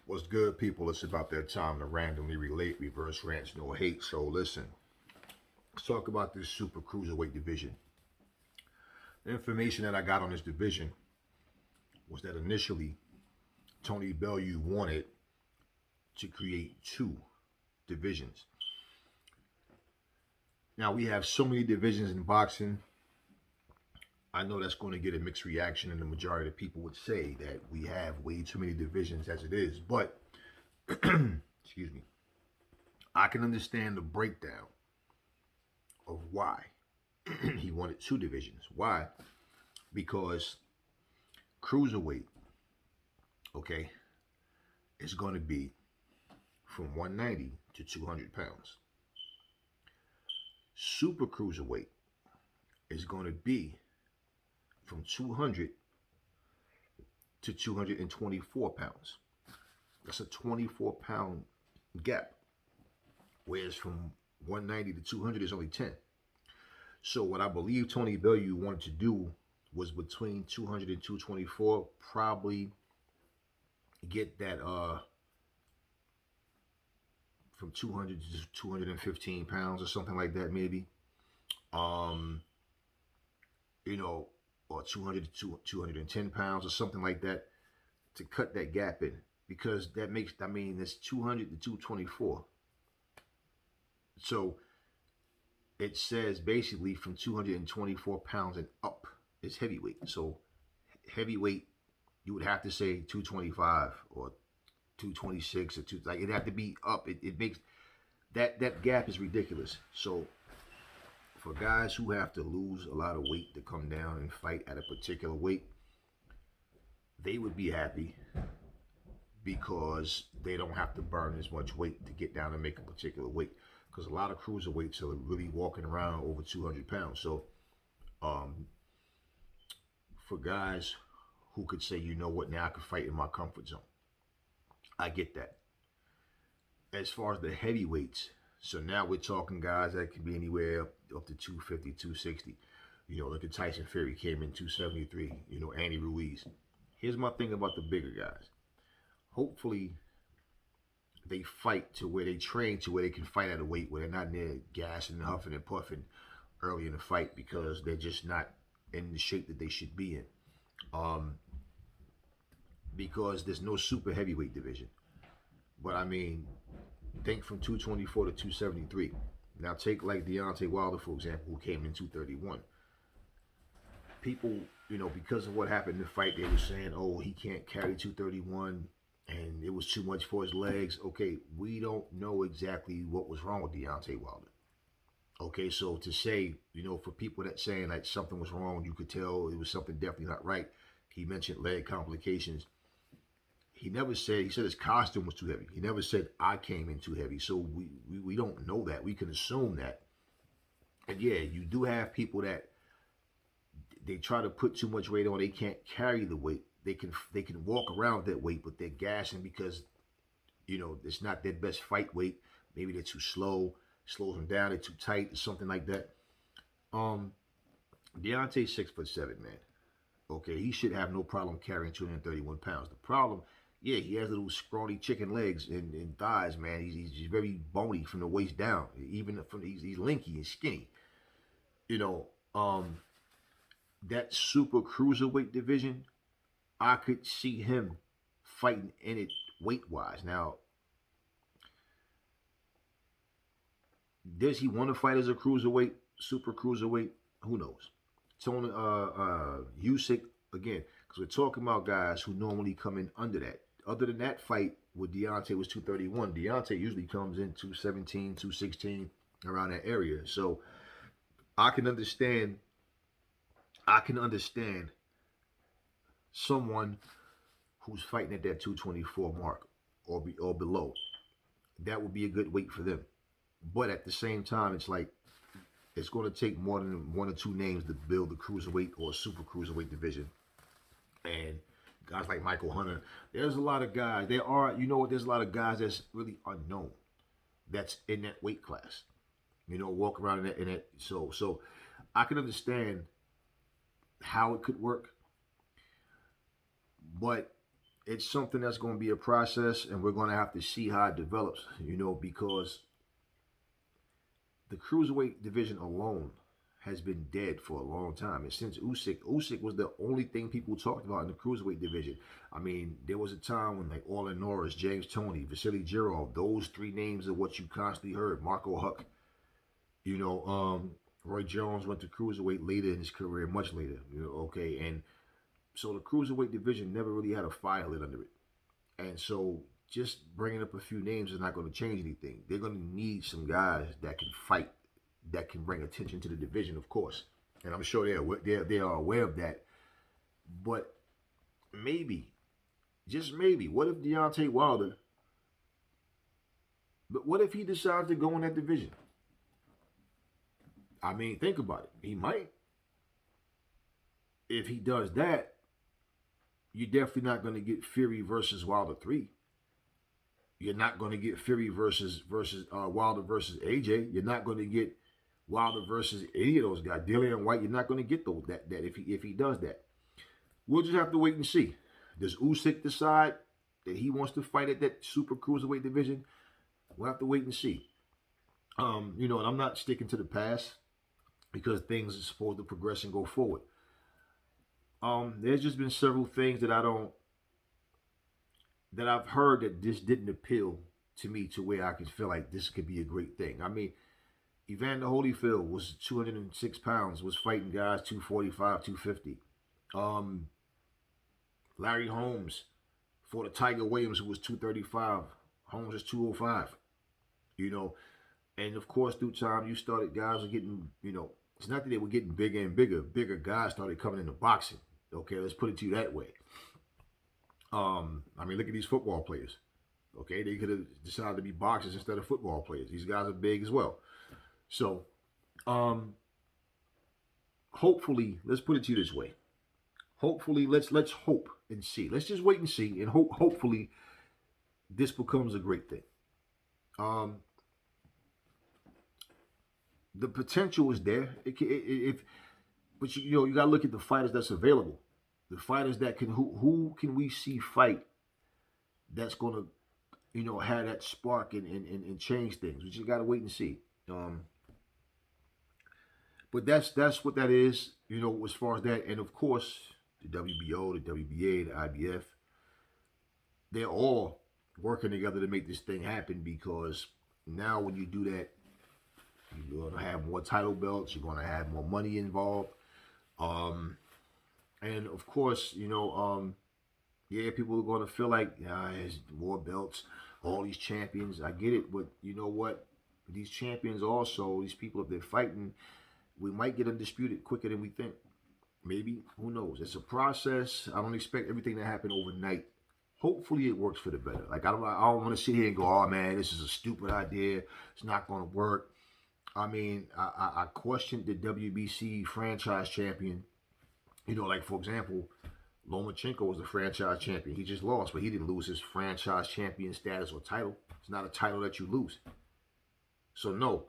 What's good, people? It's about that time to randomly relate, reverse rants, no hate. So listen, let's talk about this Super Cruiserweight division. The information that I got on this division was that initially Tony Bellew wanted to create two divisions. Now we have so many divisions in boxing. I know that's going to get a mixed reaction, and the majority of people would say that we have way too many divisions as it is. But excuse me, I can understand the breakdown of why he wanted two divisions. Why? Because cruiserweight, okay, is going to be from 190 to 200 pounds. Super cruiserweight is going to be from 200 to 224 pounds. That's a 24-pound gap. Whereas from 190 to 200 is only 10. So what I believe Tony Bellew wanted to do was between 200 and 224, probably get that from 200 to 215 pounds or something like that, maybe. Um, you know, or 200 to 210 pounds or something like that to cut that gap in, because that makes, I mean, that's 200 to 224. So it says basically from 224 pounds and up is heavyweight. So heavyweight, you would have to say 225 or 226 or two, like it'd have to be up. It makes that gap is ridiculous. So for guys who have to lose a lot of weight to come down and fight at a particular weight, they would be happy because they don't have to burn as much weight to get down and make a particular weight. Because a lot of cruiserweights are really walking around over 200 pounds. So for guys who could say, you know what, now I can fight in my comfort zone, I get that. As far as the heavyweights, so now we're talking guys that can be anywhere up to 250, 260. You know, look at Tyson Fury, came in 273. You know, Andy Ruiz. Here's my thing about the bigger guys. Hopefully, they fight to where they train to where they can fight at a weight where they're not near gassing and huffing and puffing early in the fight because they're just not in the shape that they should be in. Because there's no super heavyweight division. But I mean, think from 224 to 273. Now take like Deontay Wilder, for example, who came in 231. People, you know, because of what happened in the fight, they were saying, oh, he can't carry 231 and it was too much for his legs. Okay, we don't know exactly what was wrong with Deontay Wilder. Okay, so to say, you know, for people that saying that something was wrong, you could tell it was something definitely not right. He mentioned leg complications. He never said, he said his costume was too heavy. He never said I came in too heavy. So we don't know that. We can assume that. And yeah, you do have people that they try to put too much weight on. They can't carry the weight. They can walk around that weight, but they're gassing because, you know, it's not their best fight weight. Maybe they're too slow, slows them down, they're too tight, or something like that. Deontay's 6'7", man. Okay, he should have no problem carrying 231 pounds. The problem, yeah, he has little scrawny chicken legs and thighs, man. He's very bony from the waist down. Even from he's linky and skinny. You know, that super cruiserweight division, I could see him fighting in it weight wise. Now, does he want to fight as a cruiserweight, super cruiserweight? Who knows? Tony Usyk again, because we're talking about guys who normally come in under that. Other than that fight with Deontay was 231. Deontay usually comes in 217, 216 around that area. So I can understand. I can understand someone who's fighting at that 224 mark or below. That would be a good weight for them. But at the same time, it's like it's going to take more than one or two names to build the cruiserweight or super cruiserweight division. And guys like Michael Hunter, there's a lot of guys. There are, you know what? There's a lot of guys that's really unknown. That's in that weight class. You know, walk around in that. So I can understand how it could work, but it's something that's going to be a process, and we're going to have to see how it develops. Because the cruiserweight division alone has been dead for a long time. And since Usyk was the only thing people talked about in the cruiserweight division. I mean, there was a time when like Orlin Norris, James Toney, Vasily Girov, those three names are what you constantly heard. Marco Huck, Roy Jones went to cruiserweight later in his career, much later. Okay, and so the cruiserweight division never really had a fire lit under it. And so just bringing up a few names is not going to change anything. They're going to need some guys that can fight, that can bring attention to the division, of course. And I'm sure they are aware of that. But maybe, just maybe, what if Deontay Wilder, but what if he decides to go in that division? I mean, think about it. He might. If he does that, you're definitely not going to get Fury versus Wilder 3. You're not going to get Fury versus Wilder versus AJ. You're not going to get Wilder versus any of those guys. Dillian White, you're not going to get that if he does that. We'll just have to wait and see. Does Usyk decide that he wants to fight at that Super Cruiserweight division? We'll have to wait and see. And I'm not sticking to the past because things are supposed to progress and go forward. There's just been several things that I've heard that just didn't appeal to me to where I can feel like this could be a great thing. I mean, Evander Holyfield was 206 pounds, was fighting guys 245, 250. Larry Holmes fought a Tiger Williams who was 235. Holmes is 205. And of course, through time, you started, guys were getting, it's not that they were getting bigger and bigger. Bigger guys started coming into boxing. Okay, let's put it to you that way. I mean, look at these football players. Okay, they could have decided to be boxers instead of football players. These guys are big as well. So, hopefully, let's put it to you this way. Hopefully, let's hope and see. Let's just wait and see, and hopefully, this becomes a great thing. The potential is there. But you gotta look at the fighters that's available. The fighters that can who can we see fight that's gonna have that spark and change things. We just gotta wait and see. But that's what that is. As far as that, and of course the WBO, the WBA, the IBF, they're all working together to make this thing happen because now when you do that, you're going to have more title belts. You're going to have more money involved. And of course, people are going to feel like, there's more belts, all these champions. I get it, but you know what? These champions also, these people, if they're fighting, we might get undisputed quicker than we think. Maybe, who knows? It's a process. I don't expect everything to happen overnight. Hopefully it works for the better. Like, I don't want to sit here and go, oh man, this is a stupid idea. It's not going to work. I mean, I questioned the WBC franchise champion. Like, for example, Lomachenko was the franchise champion. He just lost, but he didn't lose his franchise champion status or title. It's not a title that you lose. So, no,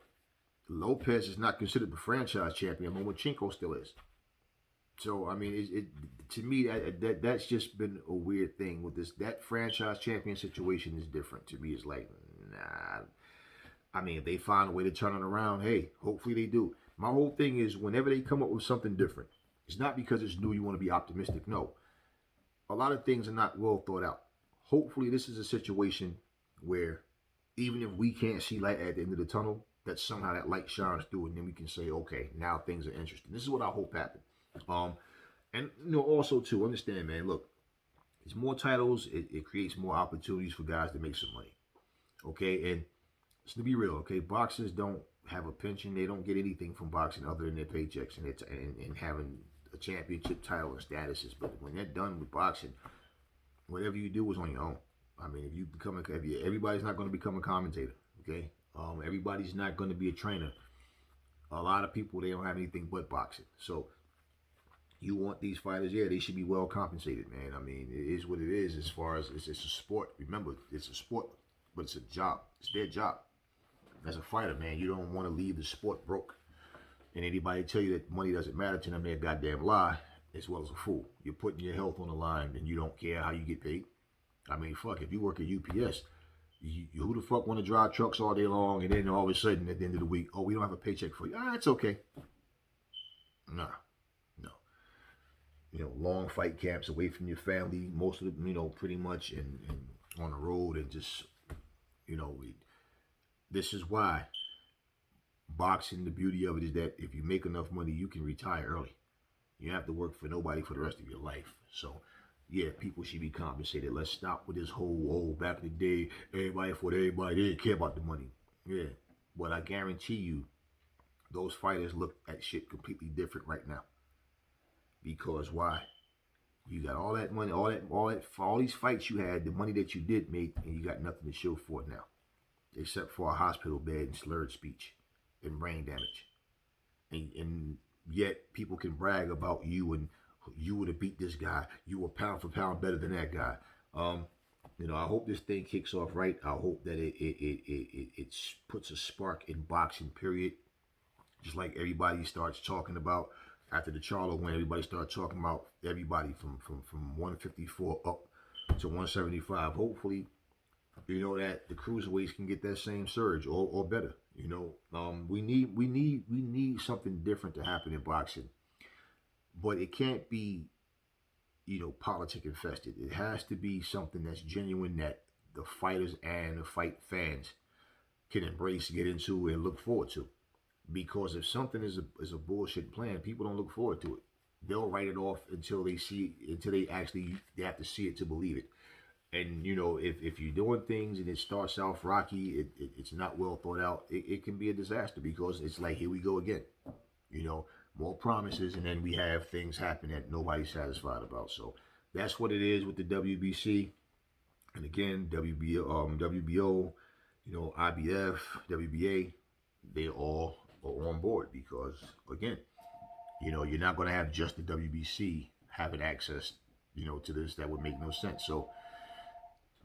Lopez is not considered the franchise champion. Lomachenko still is. So, I mean, to me, that's just been a weird thing with this. That franchise champion situation is different. To me, it's like, nah. I mean, if they find a way to turn it around, hey, hopefully they do. My whole thing is whenever they come up with something different, it's not because it's new you want to be optimistic. No. A lot of things are not well thought out. Hopefully this is a situation where even if we can't see light at the end of the tunnel, that somehow that light shines through and then we can say, okay, now things are interesting. This is what I hope happens. And also too, understand, man, look, there's more titles, it creates more opportunities for guys to make some money. Okay, and to be real, okay, boxers don't have a pension. They don't get anything from boxing other than their paychecks and having a championship title and statuses. But when they're done with boxing, whatever you do is on your own. I mean, everybody's not going to become a commentator, okay? Everybody's not going to be a trainer. A lot of people, they don't have anything but boxing. So you want these fighters, they should be well compensated, man. I mean, it is what it is as far as it's a sport. Remember, it's a sport, but it's a job. It's their job. As a fighter, man, you don't want to leave the sport broke. And anybody tell you that money doesn't matter to them, they're a goddamn lie, as well as a fool. You're putting your health on the line and you don't care how you get paid. I mean, fuck, if you work at UPS, who the fuck want to drive trucks all day long and then all of a sudden at the end of the week, oh, we don't have a paycheck for you. Ah, it's okay. Nah, no. Long fight camps away from your family, most of the, pretty much, and on the road, and just, you know, this is why boxing, the beauty of it is that if you make enough money, you can retire early. You don't have to work for nobody for the rest of your life. So, yeah, people should be compensated. Let's stop with this whole, back in the day, everybody for everybody. They didn't care about the money. Yeah, but I guarantee you, those fighters look at shit completely different right now. Because why? You got all that money, for all these fights you had, the money that you did make, and you got nothing to show for it now, except for a hospital bed and slurred speech and brain damage. And yet people can brag about you and you would have beat this guy. You were pound for pound better than that guy. I hope this thing kicks off right. I hope that it puts a spark in boxing, period. Just like everybody starts talking about after the Charlo win, everybody started talking about everybody from 154 up to 175. Hopefully, that the cruiserweights can get that same surge or better. We need something different to happen in boxing, but it can't be politic infested. It has to be something that's genuine that the fighters and the fight fans can embrace, get into, and look forward to. Because if something is a bullshit plan, people don't look forward to it. They'll write it off until they have to see it to believe it. And if you're doing things and it starts off rocky, it's not well thought out. It can be a disaster because it's like, here we go again. More promises, and then we have things happen that nobody's satisfied about. So that's what it is with the WBC. And again, WBO, IBF, WBA, they all are on board because, again, you're not going to have just the WBC having access, to this. That would make no sense. So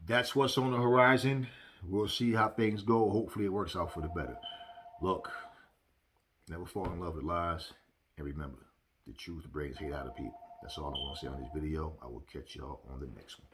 that's what's on the horizon. We'll see how things go. Hopefully it works out for the better. Look, never fall in love with lies. And remember, the truth brings hate out of people. That's all I want to say on this video. I will catch y'all on the next one.